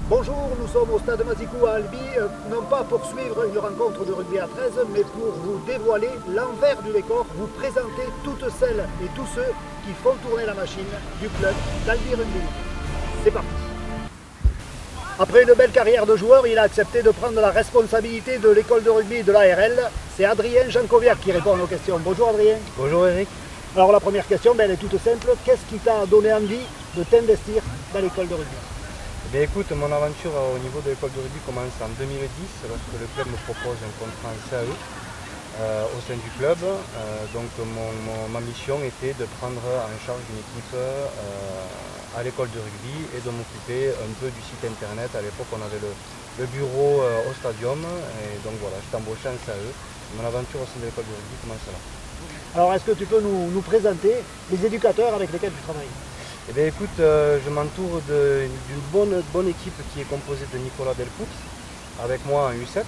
Bonjour, nous sommes au stade Mazikou à Albi, non pas pour suivre une rencontre de rugby à 13, mais pour vous dévoiler l'envers du décor, vous présenter toutes celles et tous ceux qui font tourner la machine du club d'Albi Rugby. C'est parti. Après une belle carrière de joueur, il a accepté de prendre la responsabilité de l'école de rugby de l'ARL. C'est Adrien Jancoviac qui répond à nos questions. Bonjour Adrien. Bonjour Eric. Alors la première question, elle est toute simple. Qu'est-ce qui t'a donné envie de t'investir dans l'école de rugby? Eh bien, écoute, mon aventure au niveau de l'école de rugby commence en 2010 lorsque le club me propose un contrat en CAE au sein du club. Donc ma mission était de prendre en charge une équipe à l'école de rugby et de m'occuper un peu du site internet. À l'époque on avait le bureau au stadium et donc voilà, j'étais embauché en CAE. Mon aventure au sein de l'école de rugby commence là. Alors est-ce que tu peux nous présenter les éducateurs avec lesquels tu travailles? Eh bien écoute, je m'entoure d'une bonne équipe qui est composée de Nicolas Delpoux, avec moi en U7.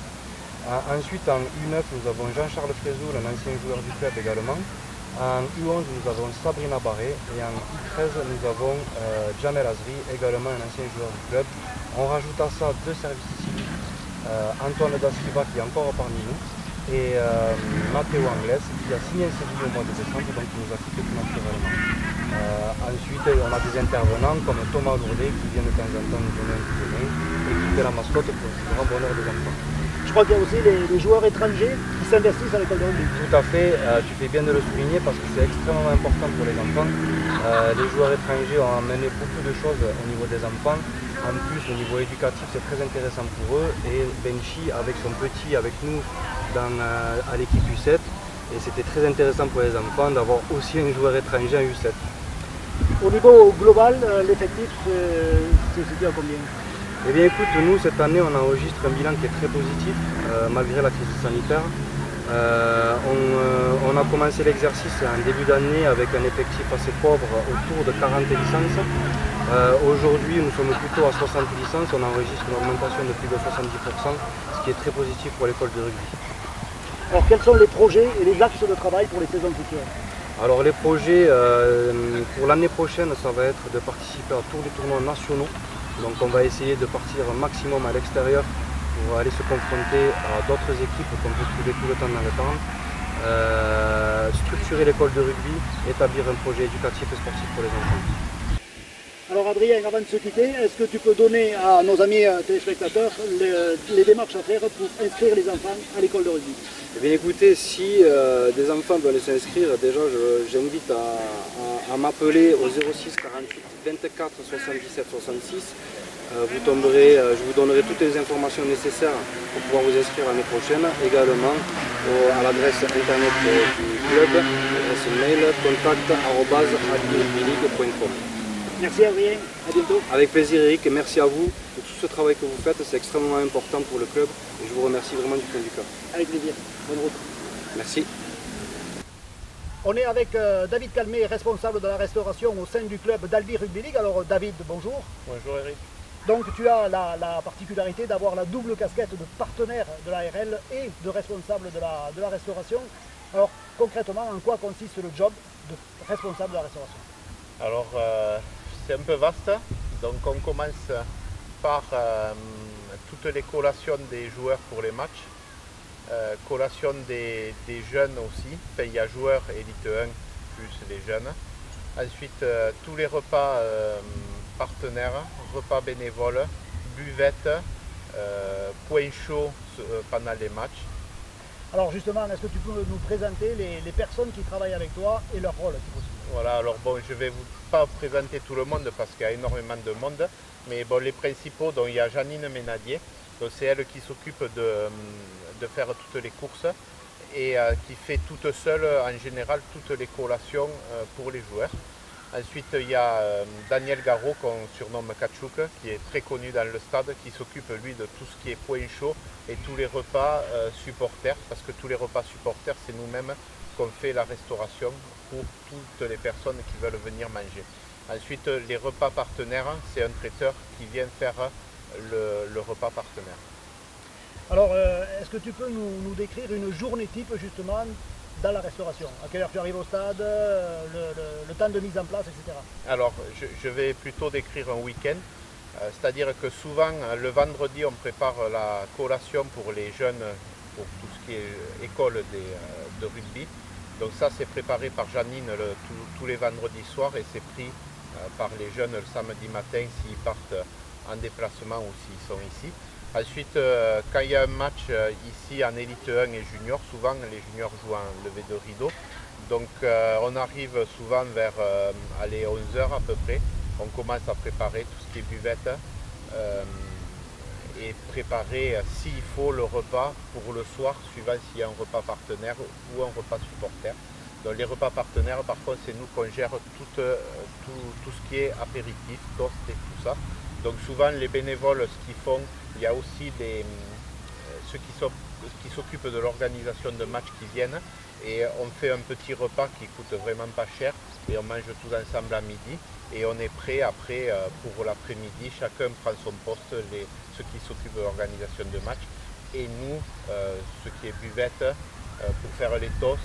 Ensuite en U9 nous avons Jean-Charles Frézoul, un ancien joueur du club également. En U11 nous avons Sabrina Barré et en U13 nous avons Jamel Azri, également un ancien joueur du club. On rajoute à ça deux services civiques, Antoine Dasilva qui est encore parmi nous et Matteo Angles qui a signé un CDI au mois de décembre, donc il nous a quitté tout naturellement. Ensuite, on a des intervenants comme Thomas Lourdet qui vient de temps en temps nous donner un coup de main et qui fait la mascotte pour le grand bonheur des enfants. Je crois qu'il y a aussi les joueurs étrangers qui s'investissent à l'école de rugby. Tout à fait, tu fais bien de le souligner parce que c'est extrêmement important pour les enfants. Les joueurs étrangers ont amené beaucoup de choses au niveau des enfants. En plus, au niveau éducatif, c'est très intéressant pour eux. Et Benchi, avec son petit, avec nous à l'équipe U7, et c'était très intéressant pour les enfants d'avoir aussi un joueur étranger en U7. Au niveau global, l'effectif se situe à combien? Eh bien écoute, nous cette année on enregistre un bilan qui est très positif malgré la crise sanitaire. On a commencé l'exercice en début d'année avec un effectif assez pauvre autour de 40 licences. Aujourd'hui nous sommes plutôt à 60 licences, on enregistre une augmentation de plus de 70%, ce qui est très positif pour l'école de rugby. Alors quels sont les projets et les axes de travail pour les saisons futures? Alors les projets pour l'année prochaine, ça va être de participer à tous les tournois nationaux. Donc on va essayer de partir un maximum à l'extérieur pour aller se confronter à d'autres équipes qu'on peut trouver tout le temps dans le temps. Structurer l'école de rugby, établir un projet éducatif et sportif pour les enfants. Alors Adrien, avant de se quitter, est-ce que tu peux donner à nos amis téléspectateurs les démarches à faire pour inscrire les enfants à l'école de rugby? Eh bien écoutez, si des enfants veulent s'inscrire, déjà j'invite à m'appeler au 06 48 24 77 66. Je vous donnerai toutes les informations nécessaires pour pouvoir vous inscrire l'année prochaine. Également à l'adresse internet du club, l'adresse mail contact@albirugbyleague.com. Merci Adrien, à bientôt. Avec plaisir Eric et merci à vous pour tout ce travail que vous faites, c'est extrêmement important pour le club et je vous remercie vraiment du fond du cœur. Avec plaisir, bonne route. Merci. On est avec David Calmet, responsable de la restauration au sein du club d'Albi Rugby League. Alors David, bonjour. Bonjour Eric. Donc tu as la particularité d'avoir la double casquette de partenaire de l'ARL et de responsable de la restauration. Alors concrètement, en quoi consiste le job de responsable de la restauration? Alors c'est un peu vaste, donc on commence par toutes les collations des joueurs pour les matchs, collation des jeunes aussi, enfin, il y a joueurs élite 1 plus les jeunes. Ensuite tous les repas partenaires, repas bénévoles, buvettes, points chauds pendant les matchs. Alors justement, est-ce que tu peux nous présenter les personnes qui travaillent avec toi et leur rôle si possible? Voilà, alors bon, je ne vais pas présenter tout le monde parce qu'il y a énormément de monde, mais bon, les principaux, donc il y a Janine Ménadier, c'est elle qui s'occupe de faire toutes les courses et qui fait toute seule en général toutes les collations pour les joueurs. Ensuite, il y a Daniel Garot, qu'on surnomme Kachouk, qui est très connu dans le stade, qui s'occupe lui de tout ce qui est point chaud et tous les repas supporters, parce que tous les repas supporters, c'est nous-mêmes qu'on fait la restauration pour toutes les personnes qui veulent venir manger. Ensuite, les repas partenaires, c'est un traiteur qui vient faire le repas partenaire. Alors, est-ce que tu peux nous décrire une journée type justement dans la restauration? À quelle heure tu arrives au stade, le temps de mise en place, etc. Alors, je vais plutôt décrire un week-end. C'est-à-dire que souvent, le vendredi, on prépare la collation pour les jeunes, pour tout ce qui est école de rugby. Donc ça, c'est préparé par Janine tous les vendredis soirs et c'est pris par les jeunes le samedi matin s'ils partent en déplacement ou s'ils sont ici. Ensuite, quand il y a un match ici en élite 1 et junior, souvent les juniors jouent en levée de rideau. Donc on arrive souvent vers 11 h à peu près. On commence à préparer tout ce qui est buvette et préparer s'il faut le repas pour le soir, suivant s'il y a un repas partenaire ou un repas supporter. Donc les repas partenaires, par contre, c'est nous qu'on gère tout ce qui est apéritif, toast et tout ça. Donc souvent les bénévoles, ce qu'ils font, il y a aussi ceux qui s'occupent de l'organisation de matchs qui viennent et on fait un petit repas qui coûte vraiment pas cher et on mange tous ensemble à midi et on est prêt après pour l'après-midi, chacun prend son poste, ceux qui s'occupent de l'organisation de matchs et nous, ce qui est buvette, pour faire les toasts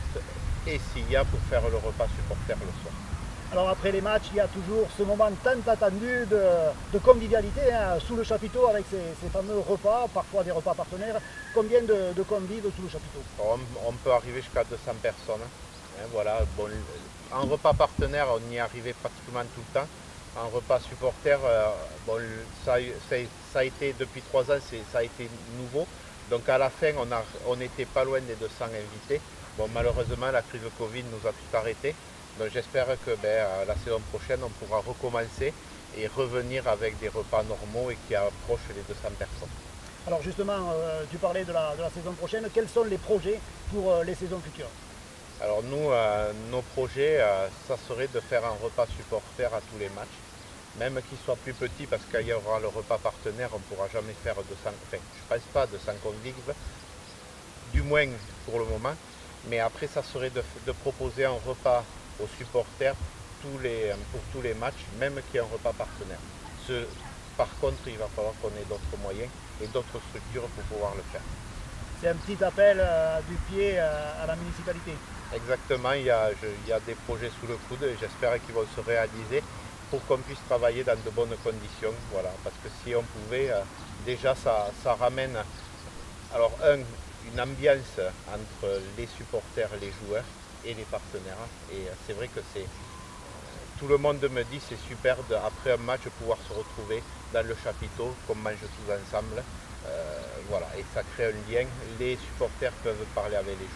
et s'il y a pour faire le repas supporter le soir. Alors après les matchs, il y a toujours ce moment tant attendu de convivialité sous le chapiteau avec ces fameux repas, parfois des repas partenaires. Combien de convives sous le chapiteau? On peut arriver jusqu'à 200 personnes. Voilà. Bon, en repas partenaire, on y est arrivé pratiquement tout le temps. En repas supporter, bon, ça a été depuis 3 ans, ça a été nouveau. Donc à la fin, on n'était pas loin des 200 invités. Bon, malheureusement, la crise de Covid nous a tout arrêté. Donc j'espère que la saison prochaine, on pourra recommencer et revenir avec des repas normaux et qui approchent les 200 personnes. Alors justement, tu parlais de la saison prochaine. Quels sont les projets pour les saisons futures? Alors nous, nos projets, ça serait de faire un repas supporter à tous les matchs, même qu'il soit plus petit parce qu'il y aura le repas partenaire, on ne pourra jamais faire 200, enfin je ne pense pas 200 convives, du moins pour le moment. Mais après, ça serait de proposer un repas aux supporters pour tous les matchs, même qu'il y ait un repas partenaire. Par contre, il va falloir qu'on ait d'autres moyens et d'autres structures pour pouvoir le faire. C'est un petit appel du pied à la municipalité. Exactement, il y a des projets sous le coude et j'espère qu'ils vont se réaliser pour qu'on puisse travailler dans de bonnes conditions. Voilà, parce que si on pouvait, déjà ça ramène alors une ambiance entre les supporters, les joueurs et les partenaires. Et c'est vrai que tout le monde me dit c'est super après un match pouvoir se retrouver dans le chapiteau, qu'on mange tous ensemble. Voilà, et ça crée un lien. Les supporters peuvent parler avec les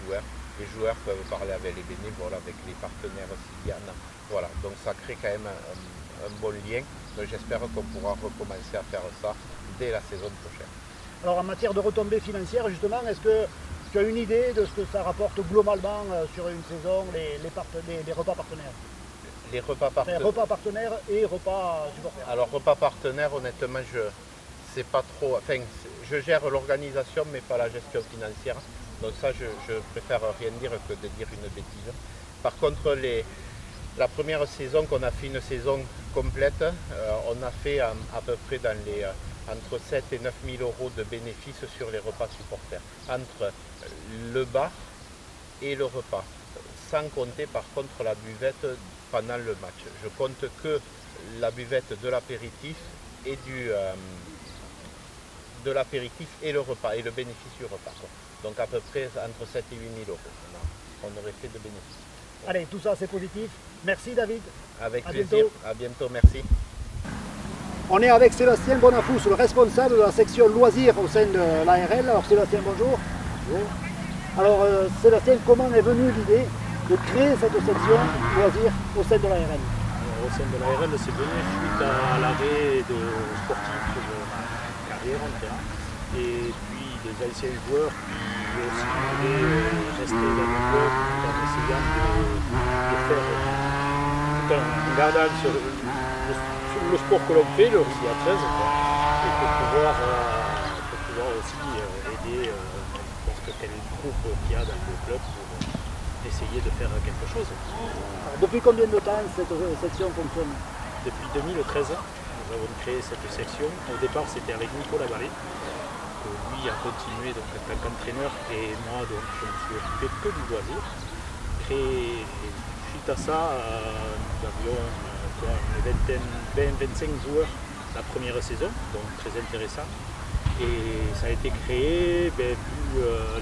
joueurs peuvent parler avec les bénévoles, avec les partenaires s'il y en a. Voilà, donc ça crée quand même un bon lien. J'espère qu'on pourra recommencer à faire ça dès la saison prochaine. Alors en matière de retombées financières, justement, est-ce que tu as une idée de ce que ça rapporte globalement sur une saison, les repas partenaires? Les repas partenaires. Repas partenaires et repas supporters. Alors repas partenaires, honnêtement, je sais pas trop. Enfin, je gère l'organisation, mais pas la gestion financière. Donc ça, je préfère rien dire que de dire une bêtise. Par contre, la première saison qu'on a fait une saison complète, on a fait à peu près entre 7 et 9 000 euros de bénéfices sur les repas supporters, entre le bar et le repas, sans compter par contre la buvette pendant le match. Je compte que la buvette de l'apéritif et le repas et le bénéfice du repas. Donc à peu près entre 7 et 8 000 euros, on aurait fait de bénéfices. Allez, tout ça c'est positif. Merci David. Avec plaisir, bientôt. À bientôt, merci. On est avec Sébastien Bonafous, le responsable de la section loisirs au sein de l'ARL. Alors Sébastien, bonjour. Bonjour. Alors Sébastien, comment est venue l'idée de créer cette section loisirs au sein de l'ARL? Au sein de l'ARL, c'est venu suite à l'arrêt de sportifs de ma carrière en terrain. Et puis des anciens joueurs qui aussi voulaient rester dans le club en essayant de faire, en gardant sur le sport que l'on fait, le rugby à 13, et pour pouvoir aussi aider n'importe quel groupe qu'il y a dans le club pour essayer de faire quelque chose. Alors, depuis combien de temps cette section fonctionne? Depuis 2013, nous avons créé cette section. Au départ, c'était avec Nicolas Barré. Lui a continué donc, en tant qu'entraîneur et moi donc, je me suis occupé que du loisir. Et suite à ça, nous avions une 20-25 joueurs la première saison, donc très intéressant. Et ça a été créé vu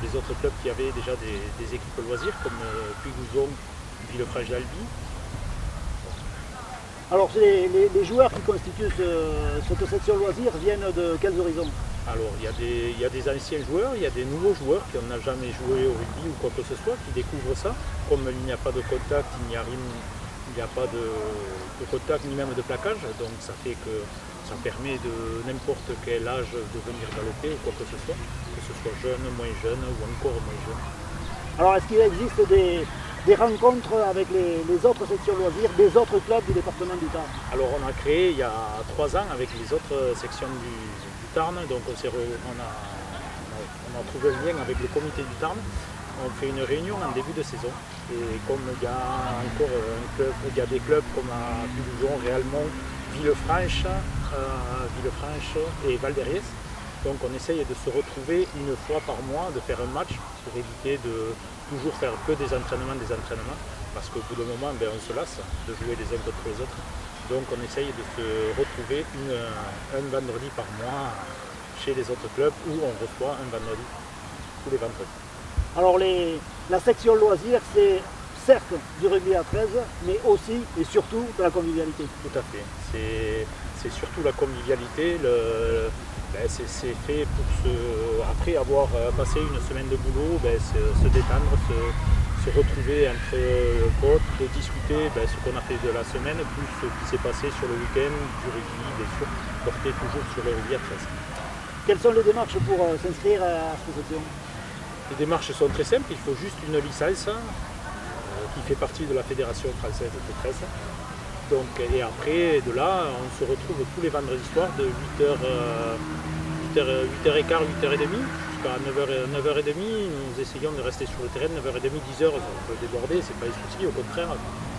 les autres clubs qui avaient déjà des équipes loisirs comme Puy-Gouzon, Villefranche-d'Albi. Alors les joueurs qui constituent cette section loisirs viennent de quels horizons? Alors il y a des anciens joueurs, il y a des nouveaux joueurs qui n'ont jamais joué au rugby ou quoi que ce soit, qui découvrent ça. Comme il n'y a pas de contact, il n'y a pas de contact ni même de plaquage, donc ça fait que ça permet de n'importe quel âge de venir galoper ou quoi que ce soit jeune, moins jeune ou encore moins jeune. Alors est-ce qu'il existe des rencontres avec les autres sections loisirs, des autres clubs du département du Tarn? Alors on a créé il y a 3 ans avec les autres sections du Tarn, donc on a trouvé un lien avec le comité du Tarn. On fait une réunion en début de saison et comme il y a encore il y a des clubs comme à Puy-Gouzon, Réalmont, Villefranche et Val-d'Hériès. Donc on essaye de se retrouver une fois par mois, de faire un match pour éviter de toujours faire que des entraînements, parce qu'au bout d'un moment on se lasse de jouer les uns contre les autres. Donc on essaye de se retrouver un vendredi par mois chez les autres clubs où on reçoit un vendredi tous les vendredis. Alors la section loisirs, c'est certes du rugby à 13, mais aussi et surtout de la convivialité. Tout à fait. C'est surtout la convivialité. C'est fait pour après avoir passé une semaine de boulot, se détendre, se retrouver entre potes, de discuter ce qu'on a fait de la semaine, plus ce qui s'est passé sur le week-end, du rugby, bien sûr, porté toujours sur le rugby à 13. Quelles sont les démarches pour s'inscrire à cette section? Les démarches sont très simples, il faut juste une licence qui fait partie de la Fédération française de 13. Donc, et après, de là, on se retrouve tous les vendredis soirs de 8h15, 8h30 jusqu'à 9h30. Nous essayons de rester sur le terrain, 9h30, 10h, on peut déborder, c'est pas un souci, au contraire.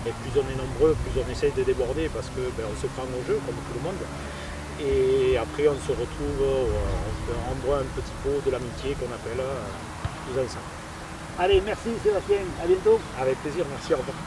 Et plus on est nombreux, plus on essaye de déborder parce que on se prend au jeu, comme tout le monde. Et après, on se retrouve, on boit un petit pot de l'amitié qu'on appelle tous ensemble. Allez, merci Sébastien, à bientôt. Avec plaisir, merci, au revoir.